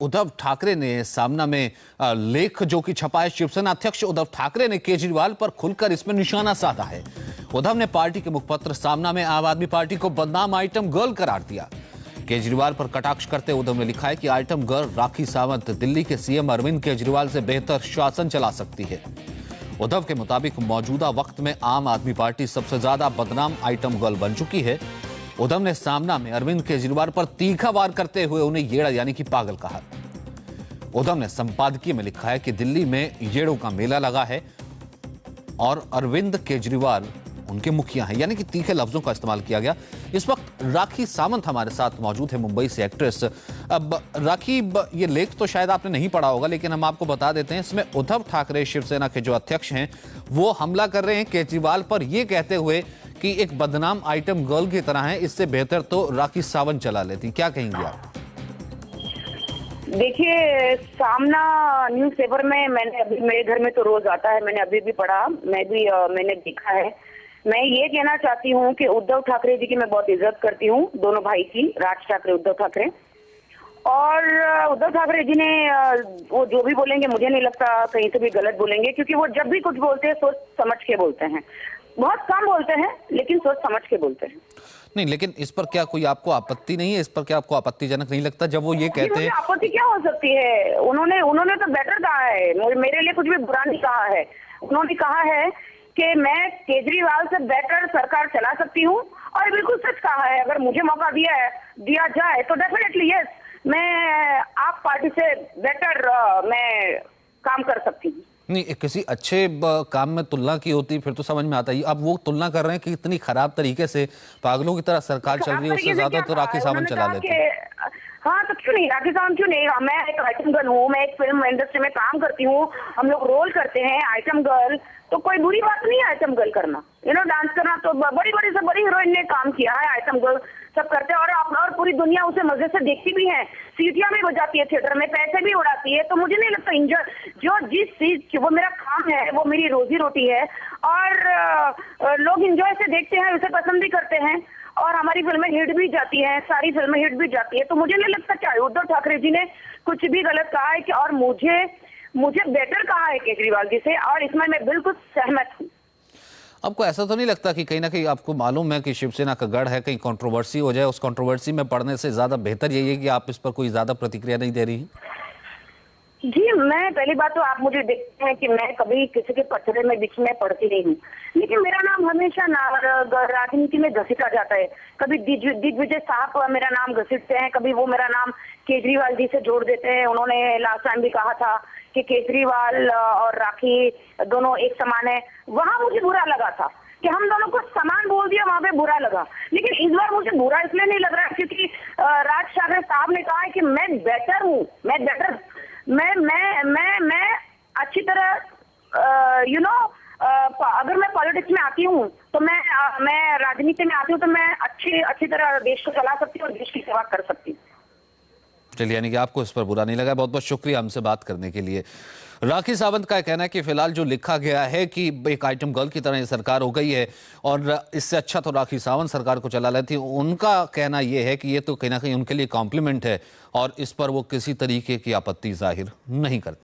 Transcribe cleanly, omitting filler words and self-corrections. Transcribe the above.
उद्धव ठाकरे ने सामना में लेख जो कि छपा है। शिवसेना अध्यक्ष उद्धव ठाकरे ने केजरीवाल पर खुलकर इसमें निशाना साधा है। उद्धव ने पार्टी के मुखपत्र सामना में आम आदमी पार्टी को बदनाम आइटम गर्ल करार दिया। केजरीवाल पर कटाक्ष करते उद्धव ने लिखा है कि आइटम गर्ल राखी सावंत दिल्ली के सीएम अरविंद केजरीवाल से बेहतर शासन चला सकती है। उद्धव के मुताबिक मौजूदा वक्त में आम आदमी पार्टी सबसे ज्यादा बदनाम आइटम गर्ल बन चुकी है। उद्धव ने सामना में अरविंद केजरीवाल पर तीखा वार करते हुए उन्हें येड़ा यानी कि पागल कहा। उद्धव ने संपादकीय में लिखा है कि दिल्ली में येड़ों का मेला लगा है और अरविंद केजरीवाल उनके मुखिया हैं, यानी कि तीखे लफ्जों का इस्तेमाल किया गया। इस वक्त राखी सावंत हमारे साथ मौजूद है, मुंबई से एक्ट्रेस। अब राखी, ये लेख तो शायद आपने नहीं पढ़ा होगा, लेकिन हम आपको बता देते हैं। इसमें उद्धव ठाकरे शिवसेना के जो अध्यक्ष हैं वो हमला कर रहे हैं केजरीवाल पर, यह कहते हुए कि एक बदनाम आइटम गर्ल की तरह है, इससे बेहतर तो राखी सावंत चला लेती। क्या कहेंगे आप? देखिए, सामना न्यूज़पेपर में मैंने अभी, मेरे घर में तो रोज आता है, मैंने अभी भी पढ़ा, मैंने देखा है। मैं ये कहना चाहती हूँ कि उद्धव ठाकरे जी की मैं बहुत इज्जत करती हूँ, दोनों भाई की, राज ठाकरे, उद्धव ठाकरे। और उद्धव ठाकरे जी ने वो जो भी बोलेंगे, मुझे नहीं लगता कहीं से भी गलत बोलेंगे, क्योंकि वो जब भी कुछ बोलते हैं सोच समझ के बोलते हैं। बहुत कम बोलते हैं लेकिन सोच समझ के बोलते हैं। नहीं, लेकिन इस पर क्या कोई आपको आपत्ति नहीं है? इस पर क्या आपको आपत्तिजनक नहीं लगता जब वो ये कहते हैं? आपत्ति क्या हो सकती है? उन्होंने तो बेटर कहा है, मेरे लिए कुछ भी बुरा नहीं कहा है। उन्होंने कहा है कि मैं केजरीवाल से बेटर सरकार चला सकती हूँ, और बिल्कुल सच कहा है। अगर मुझे मौका दिया जाए तो डेफिनेटली यस, मैं आप पार्टी से बेटर मैं काम कर सकती हूँ। नहीं, किसी अच्छे काम में तुलना की होती फिर तो समझ में आता ही। अब वो तुलना कर रहे हैं कि इतनी खराब तरीके से पागलों की तरह सरकार चल रही है, उससे ज्यादा तो राखी सावंत चला लेते हैं। हाँ, तो क्यों नहीं, राखी सावंत क्यों नहीं? मैं एक आइटम गर्ल हूँ, मैं एक फिल्म इंडस्ट्री में काम करती हूँ, हम लोग रोल करते हैं आइटम गर्ल, तो कोई बुरी बात नहीं है आइटम गर्ल करना, डांस करना। तो बड़ी बड़ी से बड़ी हीरोइन ने काम किया है, आइटम गर्ल सब करते हैं, और पूरी दुनिया उसे मजे से देखती भी है, सीटियां भी बजाती है थिएटर में, पैसे भी उड़ाती है। तो मुझे नहीं लगता जो जिस चीज, वो मेरा काम है, वो मेरी रोजी रोटी है, और लोग इंजॉय से देखते हैं, उसे पसंद भी करते हैं, और हमारी फिल्में हिट भी जाती हैं, सारी फिल्में हिट भी जाती है। तो मुझे नहीं लगता कि उद्धव ठाकरे जी ने कुछ भी गलत कहा है, कि और मुझे बेटर कहा है केजरीवाल जी से, और इसमें मैं बिल्कुल सहमत हूँ। आपको ऐसा तो नहीं लगता कि कहीं ना कहीं आपको मालूम है कि शिवसेना का गढ़ है, कहीं कंट्रोवर्सी हो जाए, उस कंट्रोवर्सी में पड़ने से ज्यादा बेहतर यही है कि आप इस पर कोई ज्यादा प्रतिक्रिया नहीं दे रही? जी, मैं पहली बात तो आप मुझे देखते हैं कि मैं कभी किसी के पचड़े में बीच में पड़ती नहीं हूँ, लेकिन मेरा नाम हमेशा राजनीति में घसीटा जाता है। कभी दिग्विजय साहब मेरा नाम घसीटते हैं, कभी वो मेरा नाम केजरीवाल जी से जोड़ देते हैं। उन्होंने लास्ट टाइम भी कहा था कि केजरीवाल और राखी दोनों एक समान है। वहां मुझे बुरा लगा था कि हम दोनों को समान बोल दिया, वहां पे बुरा लगा। लेकिन इस बार मुझे बुरा इसलिए नहीं लग रहा है क्योंकि राज ठाकरे साहब ने कहा है कि मैं बेटर हूँ, मैं अच्छी तरह अगर मैं पॉलिटिक्स में आती हूँ तो मैं राजनीति में आती हूँ तो मैं अच्छी तरह देश को चला सकती हूँ और देश की सेवा कर सकती हूँ। चलिए, यानी कि आपको इस पर बुरा नहीं लगा। बहुत बहुत शुक्रिया हमसे बात करने के लिए। राखी सावंत का कहना है कि फिलहाल जो लिखा गया है कि एक आइटम गर्ल की तरह ये सरकार हो गई है और इससे अच्छा तो राखी सावंत सरकार को चला लेती। उनका कहना यह है कि ये तो कहीं ना कहीं उनके लिए कॉम्प्लीमेंट है और इस पर वो किसी तरीके की आपत्ति जाहिर नहीं करते।